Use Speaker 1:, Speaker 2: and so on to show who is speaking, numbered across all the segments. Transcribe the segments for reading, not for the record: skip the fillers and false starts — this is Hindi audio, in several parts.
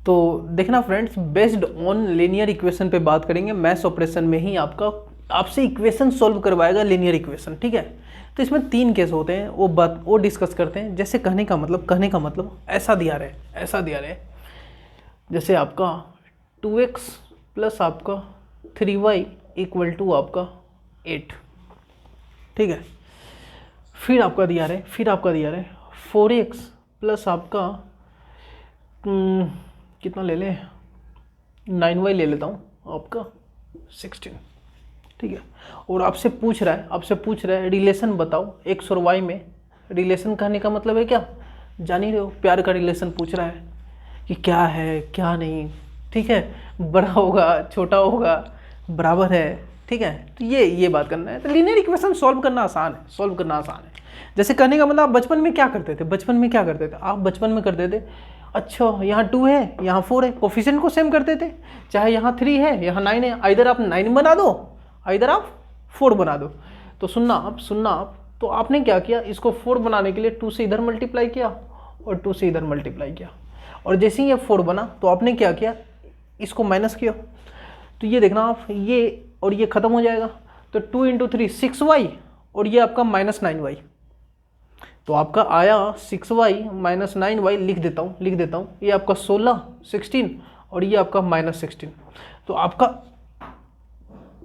Speaker 1: तो देखना friends, based on linear equation पे बात करेंगे। मैथ्स ऑपरेशन में ही आपसे इक्वेशन सॉल्व करवाएगा लीनियर इक्वेशन, ठीक है। तो इसमें 3 केस होते हैं, वो डिस्कस करते हैं। जैसे कहने का मतलब ऐसा दिया रहे जैसे आपका 2x प्लस आपका 3y इक्वल टू आपका 8, ठीक है। फिर आपका दिया रहे 4x प्लस आपका कितना ले लें, 9y ले लेता हूँ आपका 16, ठीक है। और आपसे पूछ रहा है रिलेशन बताओ x और y में। रिलेशन कहने का मतलब है क्या, जान ही रहे हो, प्यार का रिलेशन पूछ रहा है कि क्या है क्या नहीं, ठीक है। बड़ा होगा छोटा होगा बराबर है, ठीक है। तो ये बात करना है। तो लीनियर इक्वेशन सॉल्व करना आसान है। जैसे कहने का मतलब आप बचपन में क्या करते थे, आप बचपन में करते थे, अच्छा यहाँ 2 है यहाँ 4 है, कोफिशिएंट को सेम करते थे। चाहे यहाँ 3 है यहाँ 9 है, आइदर आप 9 बना दो आइदर आप 4 बना दो। तो सुनना आप तो आपने क्या किया, इसको 4 बनाने के लिए 2 से इधर मल्टीप्लाई किया और 2 से इधर मल्टीप्लाई किया, और जैसे ही ये 4 बना तो आपने क्या किया, इसको माइनस किया। तो ये देखना आप, ये और ये खत्म हो जाएगा। तो 2 × 3 6y और ये आपका -9y। तो आपका आया 6y - 9y, लिख देता हूँ। ये आपका 16 और ये आपका -16। तो आपका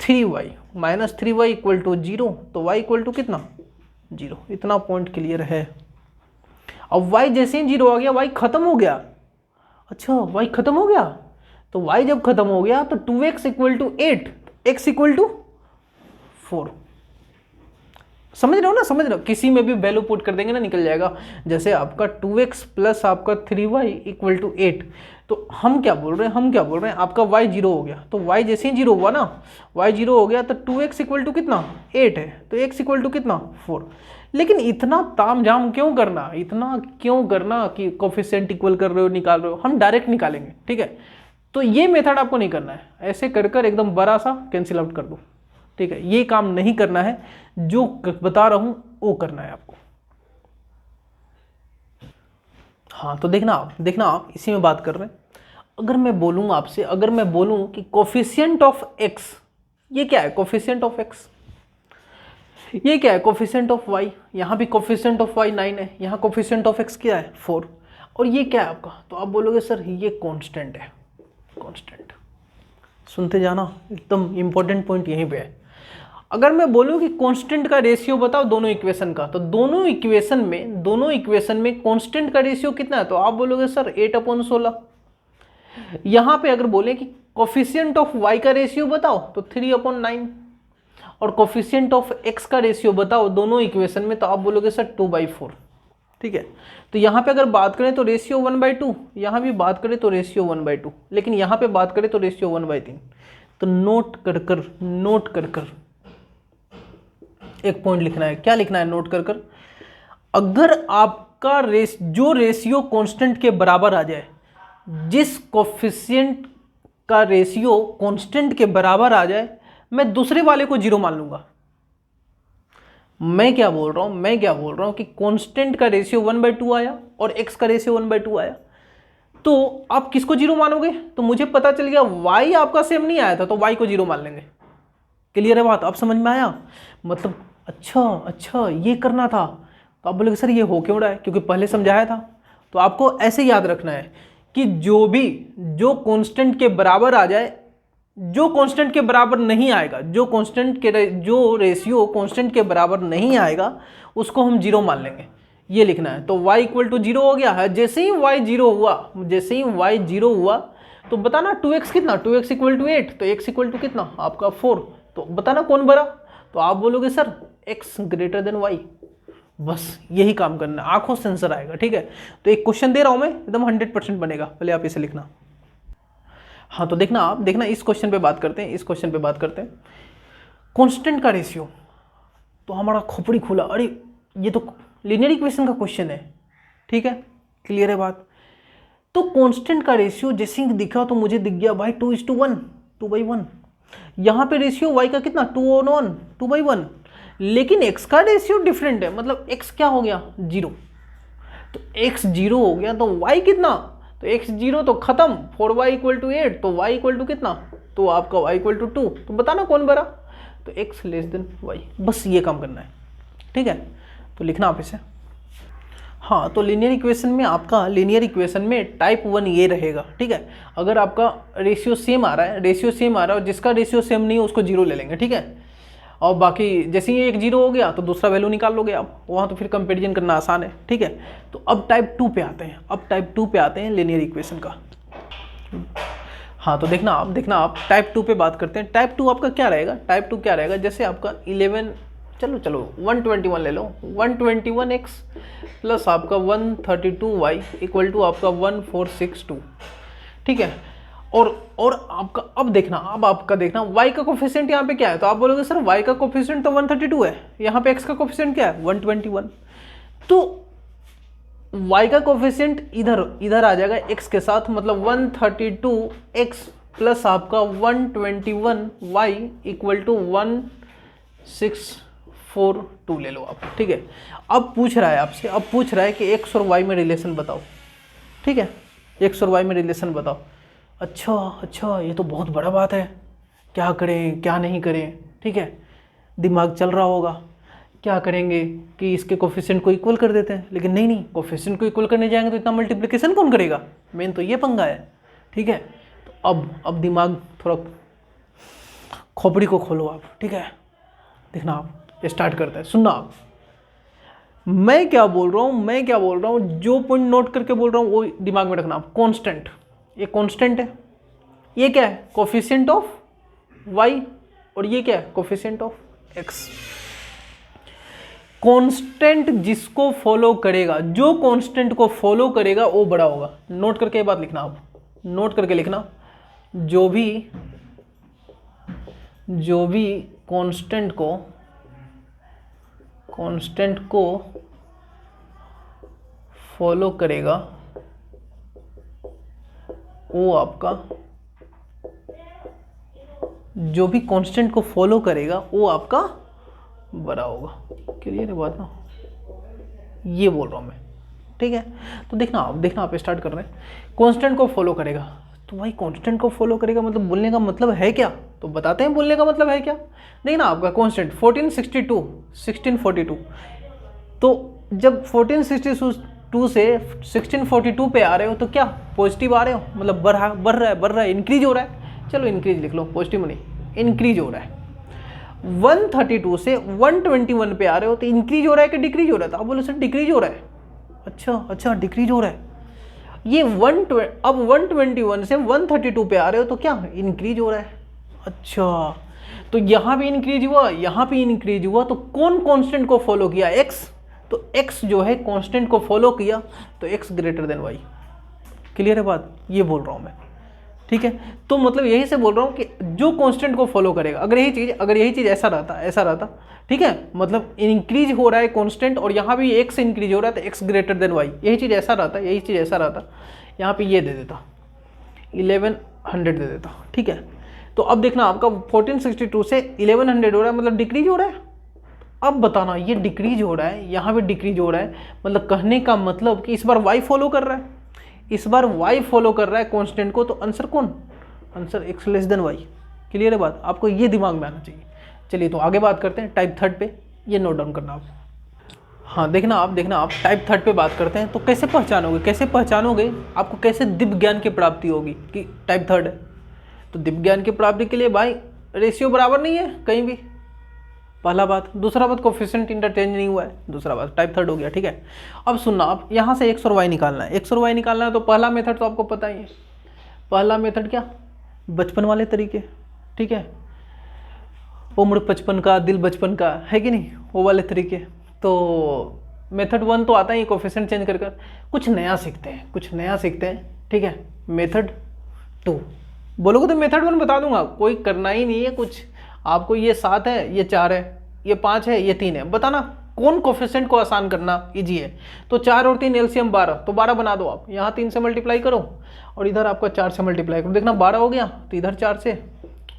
Speaker 1: 3y इक्वल टू 0, तो y इक्वल टू कितना 0। इतना पॉइंट क्लियर है। अब y जैसे ही 0 आ गया y खत्म हो गया। अच्छा y खत्म हो गया, तो y जब खत्म हो गया तो 2x equal to 8, x equal to 4। समझ रहे हो, किसी में भी वैल्यू पुट कर देंगे ना, निकल जाएगा। जैसे आपका 2x प्लस आपका 3y इक्वल टू 8, तो हम क्या बोल रहे हैं, आपका y 0 हो गया। तो y जैसे ही 0 हुआ ना, y 0 हो गया तो 2x इक्वल टू कितना 8 है, तो x इक्वल टू कितना 4। लेकिन इतना तामझाम क्यों करना कि कोफिशिएंट इक्वल कर रहे हो, निकाल रहे हो। हम डायरेक्ट निकालेंगे, ठीक है। तो ये मेथड आपको नहीं करना है, ऐसे कर एकदम बड़ा सा कैंसिल आउट कर दो, ठीक है। ये काम नहीं करना है, जो बता रहा हूं वो करना है आपको। हाँ तो देखना आप इसी में बात कर रहे हैं। अगर मैं बोलूं कि कोफिशिएंट ऑफ x, ये क्या है, कोफिशिएंट ऑफ x, ये क्या है, कोफिशिएंट ऑफ y। यहाँ भी कोफिशिएंट ऑफ y 9 है, यहाँ कोफिशिएंट ऑफ x क्या है 4, और ये क्या है आपका। तो आप बोलोगे सर ये कांस्टेंट है, कांस्टेंट। सुनते जाना, एकदम इंपॉर्टेंट पॉइंट यहीं पे है। अगर मैं बोलूं कि कांस्टेंट का रेशियो बताओ दोनों इक्वेशन का, तो दोनों इक्वेशन में कांस्टेंट का रेशियो कितना है, तो आप बोलोगे सर 8/16। यहां पे अगर बोले कि कोफिशिएंट ऑफ y का रेशियो बताओ तो 3/9, और कोफिशिएंट ऑफ x का रेशियो बताओ दोनों इक्वेशन में, तो आप बोलोगे सर 2/4, ठीक है। तो यहाँ पे अगर बात करें तो रेशियो 1/2, यहाँ भी बात करें तो रेशियो 1/2, लेकिन यहाँ पे बात करें तो रेशियो 1/3। तो नोट कर एक पॉइंट लिखना है। क्या लिखना है, नोट कर अगर आपका जो रेशियो कांस्टेंट के बराबर आ जाए, जिस कोफिशिएंट का रेशियो कांस्टेंट के बराबर आ जाए, मैं दूसरे वाले को 0 मान लूंगा। मैं क्या बोल रहा हूं कि कांस्टेंट का रेशियो 1/2 आया और x का रेशियो 1/2 आया, तो आप किसको 0 मानोगे। तो मुझे पता चल गया y आपका सेम नहीं आया था, तो y को 0 मान लेंगे। क्लियर है बात, आप समझ में आया, मतलब अच्छा ये करना था। तो आप बोलोगे सर ये हो क्यों रहा है, क्योंकि पहले समझाया था। तो आपको ऐसे याद रखना है कि जो कांस्टेंट के बराबर आ जाए, जो कांस्टेंट के बराबर नहीं आएगा, जो रेशियो कांस्टेंट के बराबर नहीं आएगा, उसको हम 0 मान लेंगे। ये लिखना है। तो y इक्वल टू 0 हो गया है। जैसे ही y 0 हुआ तो बताना 2x कितना, 2x इक्वल टू 8, तो x इक्वल टू कितना आपका 4। तो बताना कौन बड़ा, तो आप बोलोगे sir x greater than y। बस यही काम करना है, आंखों से आंसर आएगा, ठीक है। तो एक क्वेश्चन दे रहा हूं मैं, एकदम 100% बनेगा, पहले आप इसे लिखना। हाँ तो देखना इस क्वेश्चन पे बात करते हैं। कांस्टेंट का रेशियो, तो हमारा खोपड़ी खुला, अरे ये तो लीनियर इक्वेशन का क्वेश्चन है, ठीक है। क्लियर है बात। तो कांस्टेंट का रेशियो जैसे ही दिखा तो मुझे दिख गया भाई 2:1, 2/1। यहाँ पे रेशियो y का कितना 2:1, 2/1, लेकिन x का रेशियो डिफरेंट है, मतलब x क्या हो गया 0। तो x 0 हो गया तो y कितना, तो तो x 0 तो खत्म, 4y इक्वल टू 8, तो y इक्वल टू कितना, तो आपका y इक्वल टू 2, तो बताना कौन बड़ा, तो x लेस देन y, बस ये काम करना है, ठीक है। तो लिखना आप इसे। हाँ, तो लीनियर इक्वेशन में आपका, लीनियर इक्वेशन में टाइप 1 ये रहेगा, ठीक है। अगर आपका रेशियो सेम आ रहा है, रेशियो सेम आ रहा है, और जिसका रेशियो सेम नहीं है उसको 0 ले लेंगे, ठीक है। और बाकी जैसे ही एक 0 हो गया तो दूसरा वैल्यू निकाल लोगे आप, वहाँ तो फिर कंपेरिजन करना आसान है, ठीक है। तो अब टाइप 2 पे आते हैं, अब टाइप 2 पे आते हैं लीनियर इक्वेशन का। हाँ, तो देखना आप टाइप 2 पे बात करते हैं। टाइप 2 आपका क्या रहेगा, टाइप 2 क्या रहेगा, जैसे आपका 11, चलो 121 ले लो, 121x प्लस आपका 132y इक्वल टू आपका 1462, ठीक है। और आपका अब देखना, अब आपका देखना y का कोफिशिएंट यहाँ पे क्या है, तो आप बोलोगे सर y का कोफिशिएंट तो 132 है, यहाँ पे x का कोफिशिएंट क्या है 121, तो y का कोफिशिएंट इधर आ जाएगा x के साथ, मतलब 132x प्लस आपका 121y इक्वल टू 1642 ले लो आप, ठीक है। अब पूछ रहा है आपसे, अब पूछ रहा है कि x और y में रिलेशन बताओ, ठीक है, x और y में रिलेशन बताओ। अच्छा, ये तो बहुत बड़ा बात है, क्या करें क्या नहीं करें, ठीक है। दिमाग चल रहा होगा, क्या करेंगे कि इसके कोफिशिएंट को इक्वल कर देते हैं, लेकिन नहीं, कोफिशिएंट को इक्वल करने जाएंगे तो इतना मल्टीप्लिकेशन कौन करेगा, मेन तो ये पंगा है, ठीक है। तो अब दिमाग थोड़ा, खोपड़ी को खोलो आप, ठीक है। देखना आप स्टार्ट करते हैं, सुनना आप, मैं क्या बोल रहा हूँ, जो पॉइंट नोट करके बोल रहा हूँ वो दिमाग में रखना आप। कांस्टेंट, ये कांस्टेंट है, ये क्या है कोफिशिएंट ऑफ y, और ये क्या है कोफिशिएंट ऑफ x। कांस्टेंट जिसको फॉलो करेगा, जो कांस्टेंट को फॉलो करेगा वो बड़ा होगा। नोट करके ये बात लिखना आप, नोट करके लिखना, जो भी कांस्टेंट को फॉलो करेगा वो आपका, जो भी कांस्टेंट को फॉलो करेगा वो आपका बड़ा होगा। क्लियर है बात ना, ये बोल रहा हूँ मैं, ठीक है। तो देखना आप स्टार्ट कर रहे हैं, कांस्टेंट को फॉलो करेगा, तो भाई कांस्टेंट को फॉलो करेगा मतलब बोलने का मतलब है क्या, तो बताते हैं बोलने का मतलब है क्या। देखना आपका कांस्टेंट 1642, तो जब 1462 से 1642 पे आ रहे हो तो क्या पॉजिटिव आ रहे हो, मतलब बढ़ रहा है, इंक्रीज हो रहा है, चलो इंक्रीज लिख लो, पॉजिटिव नहीं, इंक्रीज हो रहा है। 132 से 121 पे आ रहे हो तो इंक्रीज हो रहा है कि डिक्रीज हो रहा है, तो आप बोलो सर डिक्रीज हो रहा है। अच्छा डिक्रीज हो रहा है। ये अब 121 से 132 पे आ रहे हो तो क्या इंक्रीज हो रहा है। अच्छा, तो यहाँ भी इंक्रीज हुआ, यहाँ भी इंक्रीज हुआ, तो कौन कांस्टेंट को फॉलो किया, x, तो x जो है कांस्टेंट को फॉलो किया, तो x greater than y। Clear है बात, ये बोल रहा हूँ मैं, ठीक है। तो मतलब यही से बोल रहा हूँ कि जो कांस्टेंट को फॉलो करेगा, अगर यही चीज़ ऐसा रहता, ठीक है, मतलब इंक्रीज हो रहा है कांस्टेंट और यहाँ भी x इंक्रीज हो रहा है तो x ग्रेटर देन y, यही चीज़ ऐसा रहता, यहाँ पे ये दे देता 1100 दे देता, ठीक है। तो अब देखना आपका 1462 से 1100 हो रहा है, मतलब डिक्रीज हो रहा है। अब बताना ये डिक्रीज हो रहा है, यहाँ भी डिक्रीज हो रहा है, मतलब कहने का मतलब कि इस बार y फॉलो कर रहा है, कांस्टेंट को, तो answer answer x less than y। Clear है बात, आपको ये दिमाग में आना चाहिए। चलिए तो आगे बात करते हैं टाइप 3 पे, ये नोट डाउन करना आप। हाँ, देखना आप टाइप 3 पे बात करते हैं। तो कैसे पहचानोगे, आपको कैसे दिव्य ज्ञान की प्राप्ति होगी कि टाइप 3 है। तो दिव्य ज्ञान की प्राप्ति के लिए भाई रेशियो बराबर नहीं है कहीं भी, पहला बात। दूसरा बात कोफिशिएंट इंटरचेंज नहीं हुआ है, दूसरा बात टाइप 3 हो गया, ठीक है। अब सुनना आप, यहाँ से x और y निकालना है, तो पहला मेथड तो आपको पता ही है। पहला मेथड क्या, बचपन वाले तरीके, ठीक है, उम्र 55 का दिल बचपन का, है कि नहीं, वो वाले तरीके। तो मेथड 1 तो आता ही कोफिशिएंट चेंज कर कुछ नया सीखते हैं, ठीक है। मेथड 2 बोलोगे तो मेथड 1 बता दूंगा, कोई करना ही नहीं है कुछ, आपको ये 7 है, ये 4 है, ये 5 है, ये 3 है, बताना कौन कोफिशिएंट को आसान करना इजी है। तो 4 और 3 एलसीएम 12, तो 12 बना दो आप, यहाँ 3 से मल्टीप्लाई करो और इधर आपका 4 से मल्टीप्लाई करो, देखना 12 हो गया, तो इधर 4 से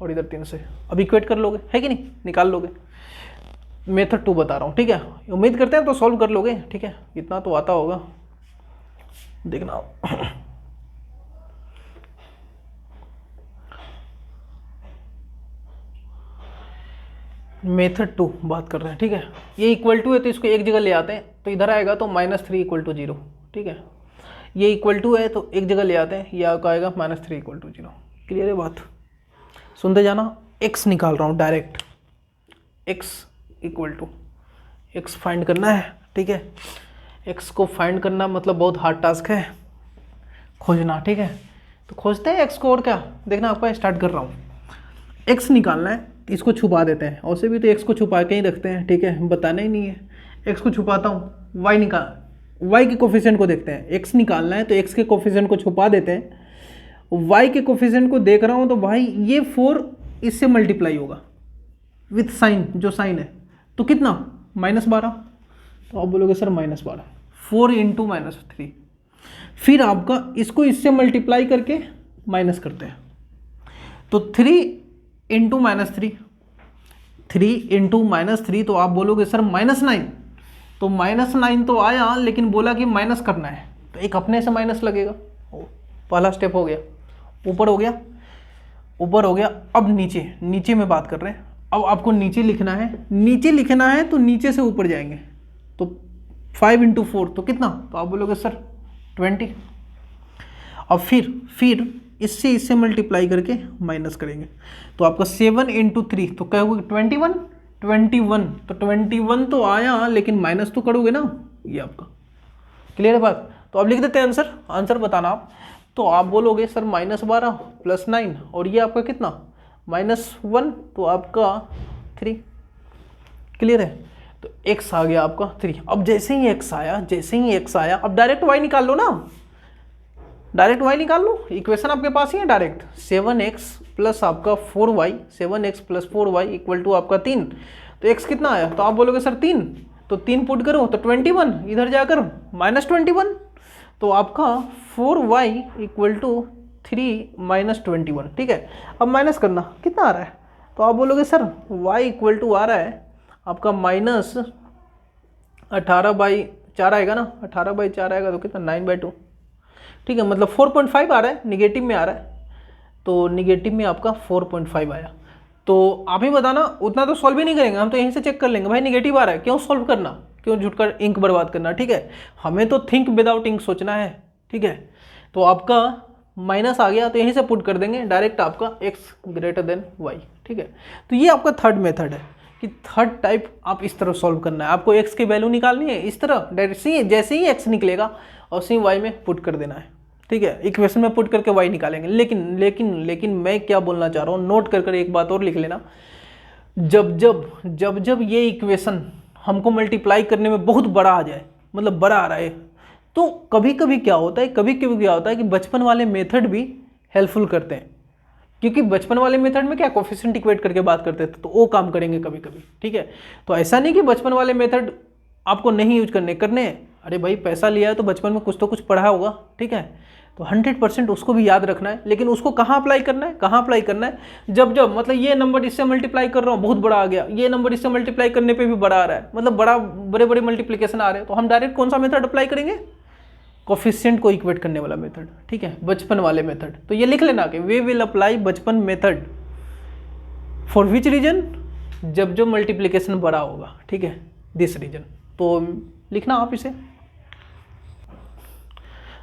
Speaker 1: और इधर 3 से, अब इक्वेट कर लोगे, है कि नहीं, निकाल लोगे। मेथड 2 बता रहा हूँ, ठीक है, उम्मीद करते हैं तो सॉल्व कर लोगे, ठीक है, इतना तो आता होगा। देखना मेथड 2 बात कर रहे हैं, ठीक है। ये इक्वल टू है तो इसको एक जगह ले आते हैं, तो इधर आएगा तो -3 इक्वल टू 0, ठीक है। ये इक्वल टू है तो एक जगह ले आते हैं, ये आपका आएगा -3 इक्वल टू 0। क्लियर है बात? सुनते जाना। x निकाल रहा हूँ direct, x equal to, x find करना है, ठीक है। x को फाइंड करना मतलब बहुत हार्ड टास्क है, खोजना, ठीक है। तो खोजते हैं x को, और क्या देखना आपका, स्टार्ट कर रहा हूँ। x निकालना है, इसको छुपा देते हैं, और से भी तो x को छुपा के ही रखते हैं, ठीक है, बताना ही नहीं है। x को छुपाता हूँ, y के कोफिशिएंट को देखते हैं। x निकालना है तो x के कोफिशिएंट को छुपा देते हैं, y के कोफिशिएंट को देख रहा हूँ तो भाई ये 4 इससे मल्टीप्लाई होगा विथ साइन, जो साइन है, तो कितना, -12। तो आप बोलोगे सर -12, 4 इंटू -3। फिर आपका इसको इससे मल्टीप्लाई करके माइनस करते हैं, तो 3 इंटू -3, 3 इंटू -3, तो आप बोलोगे सर -9। तो -9 तो आया, लेकिन बोला कि माइनस करना है, तो एक अपने से माइनस लगेगा। पहला स्टेप हो गया, ऊपर हो गया, ऊपर हो गया। अब नीचे में बात कर रहे हैं। अब आपको नीचे लिखना है, नीचे लिखना है तो नीचे से ऊपर जाएंगे, तो 5 इंटू 4 तो कितना, तो आप बोलोगे सर 20। अब फिर इससे मल्टीप्लाई करके माइनस करेंगे, तो आपका 7 इंटू 3 तो क्या होगा, 21। तो 21 तो आया, लेकिन माइनस तो करोगे ना, ये आपका। क्लियर है बात? तो अब लिख देते हैं आंसर बताना आप। तो आप बोलोगे सर -12 + 9, और ये आपका कितना, -1, तो आपका 3। क्लियर है? तो x आ गया आपका 3। अब जैसे ही x आया, अब डायरेक्ट y निकाल लो ना, डायरेक्ट y निकाल लो, इक्वेशन आपके पास ही है डायरेक्ट। 7x प्लस आपका 4y, 7x plus 4y equal to आपका 3। तो x कितना आया, तो आप बोलोगे सर 3, तो 3 पुट करो तो 21, इधर जाकर -21, तो आपका 4y इक्वल टू 3 -21, ठीक है। अब माइनस करना, कितना आ रहा है, तो आप बोलोगे सर y इक्वल टू आ रहा है आपका -18/4 आएगा ना, 18/4 आएगा तो कितना, 9/2, ठीक है। मतलब 4.5 आ रहा है, निगेटिव में आ रहा है, तो निगेटिव में आपका 4.5 आया। तो आप ही बताना, उतना तो सॉल्व ही नहीं करेंगे हम, तो यहीं से चेक कर लेंगे भाई निगेटिव आ रहा है, क्यों सॉल्व करना, क्यों झुटकर इंक बर्बाद करना, ठीक है। हमें तो थिंक विदाउट इंक सोचना है, ठीक है। तो आपका माइनस आ गया, तो यहीं से पुट कर देंगे डायरेक्ट आपका x ग्रेटर देन y, ठीक है। तो ये आपका थर्ड मेथड है कि थर्ड टाइप आप इस तरह सॉल्व करना है। आपको x की वैल्यू निकालनी है इस तरह डायरेक्ट, जैसे ही x निकलेगा और सी y में पुट कर देना है, ठीक है। इक्वेशन में पुट करके y निकालेंगे। लेकिन मैं क्या बोलना चाह रहा हूँ, नोट कर एक बात और लिख लेना। जब ये इक्वेशन हमको मल्टीप्लाई करने में बहुत बड़ा आ जाए, मतलब बड़ा आ रहा है, तो कभी कभी क्या होता है कि बचपन वाले मेथड भी हेल्पफुल करते हैं। क्योंकि बचपन वाले मेथड में क्या कोफिशिएंट इक्वेट करके बात करते थे, तो वो काम करेंगे कभी कभी, ठीक है। तो ऐसा नहीं कि बचपन वाले मेथड आपको नहीं यूज करने हैं। अरे भाई पैसा लिया है तो बचपन में कुछ तो कुछ पढ़ा होगा, ठीक है। तो 100% उसको भी याद रखना है, लेकिन उसको कहाँ अप्लाई करना है, जब मतलब ये नंबर इससे मल्टीप्लाई कर रहा हूँ बहुत बड़ा आ गया, ये नंबर इससे मल्टीप्लाई करने पे भी बड़ा आ रहा है, मतलब बड़े मल्टीप्लिकेशन आ रहे हैं, तो हम डायरेक्ट कौन सा मेथड अप्लाई करेंगे, कोफिशिएंट को इक्वेट करने वाला मेथड, ठीक है, बचपन वाले मेथड। तो ये लिख लेना कि वे विल अप्लाई बचपन मेथड फॉर विच रीजन, जब मल्टीप्लिकेशन बड़ा होगा, ठीक है, दिस रीजन। तो लिखना आप इसे,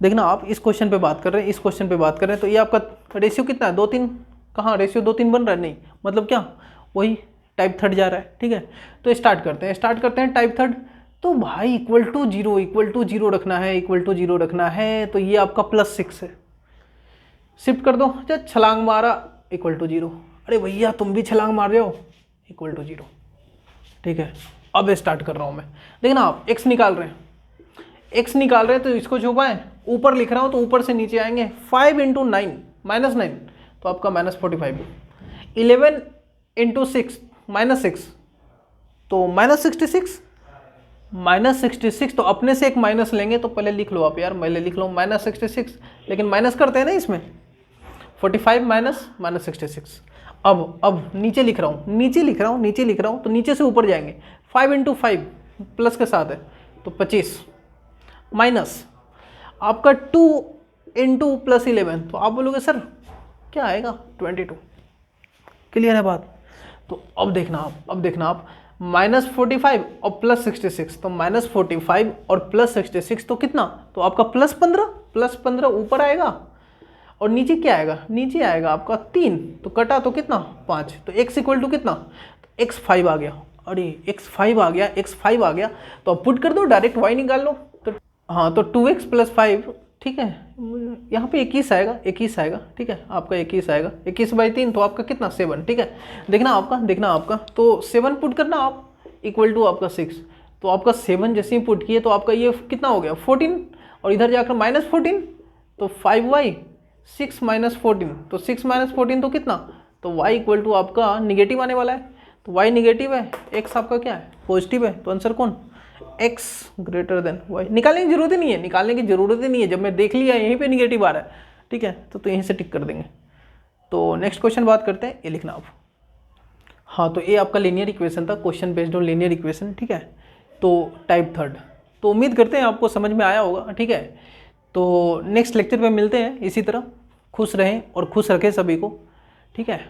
Speaker 1: देखना आप इस क्वेश्चन पे बात कर रहे हैं, तो ये आपका रेशियो कितना है, 2-3, कहाँ रेशियो 2-3 बन रहा है, नहीं मतलब क्या वही टाइप थर्ड जा रहा है, ठीक है। तो स्टार्ट करते हैं टाइप थर्ड। तो भाई इक्वल टू जीरो रखना है, तो ये आपका +6 है, शिफ्ट कर दो, जब छलांग मारा =0। अरे भैया तुम भी छलांग मार रहे हो, =0, ठीक है। अब स्टार्ट कर रहा हूँ मैं, देखना आप x निकाल रहे हैं, तो इसको छुपाएं, ऊपर लिख रहा हूँ तो ऊपर से नीचे आएंगे, 5 इंटू 9 -9, तो आपका -45, 11 इंटू 6 -6, तो -66, तो अपने से एक माइनस लेंगे, तो पहले लिख लो आप यार, पहले लिख लो -66, लेकिन माइनस करते हैं ना इसमें, 45 माइनस -66। अब नीचे लिख रहा हूँ, तो नीचे से ऊपर जाएंगे, 5 इंटू 5 प्लस के साथ है, तो 25 माइनस आपका 2 इंटू +11, तो आप बोलोगे सर क्या आएगा, 22। क्लियर है बात? तो अब देखना आप -45 और +66, तो -45 और +66 तो कितना, तो आपका +15 ऊपर आएगा और नीचे क्या आएगा, नीचे आएगा आपका 3, तो कटा तो कितना 5, तो x इक्वल टू कितना, तो x 5 आ गया। अरे x 5 आ गया, तो अब पुट कर दो, डायरेक्ट y निकाल लो। तो हाँ, तो 2x + 5, ठीक है, यहाँ पे 21 आएगा, ठीक है, आपका 21 आएगा, 21/3 तो आपका कितना 7, ठीक है। देखना आपका तो 7 पुट करना आप, इक्वल टू आपका 6, तो आपका 7 जैसे ही पुट किए तो आपका ये कितना हो गया 14, और इधर जाकर -14, तो 5y, 6 - 14, तो 6 - 14 तो कितना, तो y इक्वल टू आपका निगेटिव आने वाला है, तो y निगेटिव है, x आपका क्या है पॉजिटिव है, तो आंसर कौन, x ग्रेटर देन y। निकालने की जरूरत ही नहीं है, जब मैं देख लिया यहीं पे निगेटिव आ रहा है, ठीक है, तो यहीं से टिक कर देंगे। तो नेक्स्ट क्वेश्चन बात करते हैं, ये लिखना आप। हाँ, तो ये आपका लीनियर इक्वेशन था, question based on linear equation, ठीक है, तो टाइप 3। तो उम्मीद करते हैं आपको समझ में आया होगा, ठीक है। तो नेक्स्ट लेक्चर में मिलते हैं इसी तरह, खुश रहें और खुश रखें सभी को, ठीक है।